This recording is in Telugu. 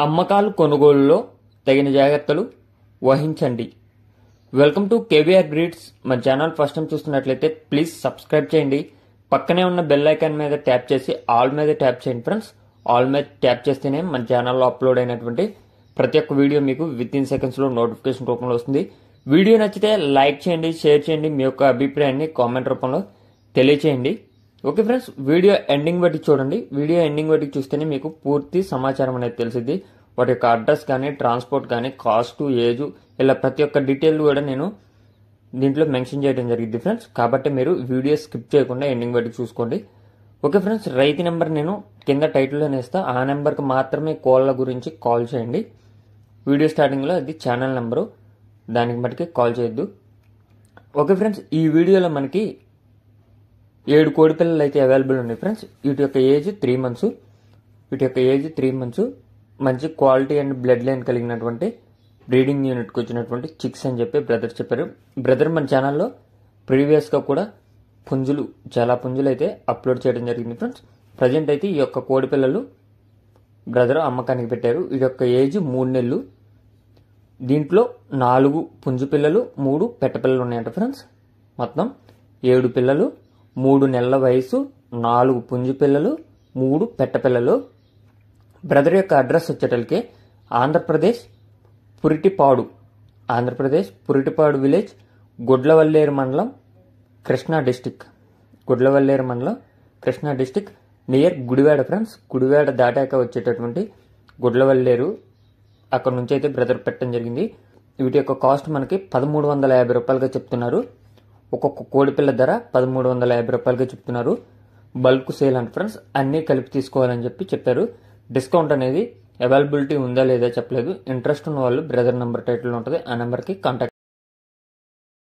అమ్మకాలు కొనుగోలులో తగిన జాగ్రత్తలు వహించండి. Welcome to KVR breeds. మన ఛానల్ ఫస్ట్ టైం చూస్తున్నట్లయితే ప్లీజ్ సబ్స్క్రైబ్ చేయండి. పక్కనే ఉన్న బెల్ ఐకాన్ మీద ట్యాప్ చేసి ఆల్ మీద ట్యాప్ చేయండి ఫ్రెండ్స్. ఆల్ మీద ట్యాప్ చేస్తేనే మన ఛానల్లో అప్లోడ్ అయినటువంటి ప్రతి ఒక్క వీడియో మీకు విత్ ఇన్ సెకండ్స్లో నోటిఫికేషన్ రూపంలో వస్తుంది. వీడియో నచ్చితే లైక్ చేయండి, షేర్ చేయండి, మీ యొక్క అభిప్రాయాన్ని కామెంట్ రూపంలో తెలియచేయండి. ఓకే ఫ్రెండ్స్, వీడియో ఎండింగ్ బట్టి చూడండి. వీడియో ఎండింగ్ బట్టి చూస్తేనే మీకు పూర్తి సమాచారం అనేది తెలిసింది. వాటి యొక్క అడ్రస్ కానీ, ట్రాన్స్పోర్ట్ కానీ, కాస్ట్, ఏజ్, ఇలా ప్రతి ఒక్క డీటెయిల్ కూడా నేను దీంట్లో మెన్షన్ చేయడం జరిగింది ఫ్రెండ్స్. కాబట్టి మీరు వీడియో స్కిప్ చేయకుండా ఎండింగ్ బట్టి చూసుకోండి. ఓకే ఫ్రెండ్స్, రైతు నెంబర్ నేను కింద టైటిల్లో నేస్తా. ఆ నెంబర్కి మాత్రమే కోళ్ళ గురించి కాల్ చేయండి. వీడియో స్టార్టింగ్లో అది ఛానల్ నెంబరు, దానికి మటుకి కాల్ చేయొద్దు. ఓకే ఫ్రెండ్స్, ఈ వీడియోలో మనకి 7 కోడి పిల్లలు అయితే అవైలబుల్ ఉన్నాయి ఫ్రెండ్స్. వీటి యొక్క ఏజ్ 3 మంత్స్. మంచి క్వాలిటీ అండ్ బ్లడ్ లైన్ కలిగినటువంటి బ్రీడింగ్ యూనిట్కి వచ్చినటువంటి చిక్స్ అని చెప్పి బ్రదర్ చెప్పారు. బ్రదర్ మన ఛానల్లో ప్రీవియస్గా కూడా చాలా పుంజులు అయితే అప్లోడ్ చేయడం జరిగింది ఫ్రెండ్స్. ప్రజెంట్ అయితే ఈ యొక్క కోడి పిల్లలు బ్రదర్ అమ్మకానికి పెట్టారు. వీటి యొక్క ఏజ్ 3 నెలలు. దీంట్లో 4 పుంజు పిల్లలు, 3 పెట్ట పిల్లలు ఉన్నాయంట ఫ్రెండ్స్. మొత్తం 7 పిల్లలు, 3 నెలల వయసు, 4 పుంజు పిల్లలు, 3 పెట్ట పిల్లలు. బ్రదర్ యొక్క అడ్రస్ వచ్చేటలకి ఆంధ్రప్రదేశ్ పురిటిపాడు విలేజ్, గుడ్లవల్లేరు మండలం, Krishna district, near Gudivada friends. Gudivada దాటాక వచ్చేటటువంటి గుడ్లవల్లేరు, అక్కడ నుంచి అయితే బ్రదర్ పెట్టడం జరిగింది. వీటి యొక్క కాస్ట్ మనకి 1350 రూపాయలుగా చెప్తున్నారు. ఒక్కొక్క కోడిపిల్ల ధర 1350 రూపాయలుగా చెప్తున్నారు. బల్క్ సేల్ అంట ఫ్రెండ్స్, అన్నీ కలిపి తీసుకోవాలని చెప్పారు. డిస్కౌంట్ అనేది అవైలబిలిటీ ఉందా లేదా చెప్పలేదు. ఇంట్రెస్ట్ ఉన్న వాళ్ళు బ్రదర్ నెంబర్ టైటిల్ ఉంటుంది, ఆ నెంబర్కి కాంటాక్ట్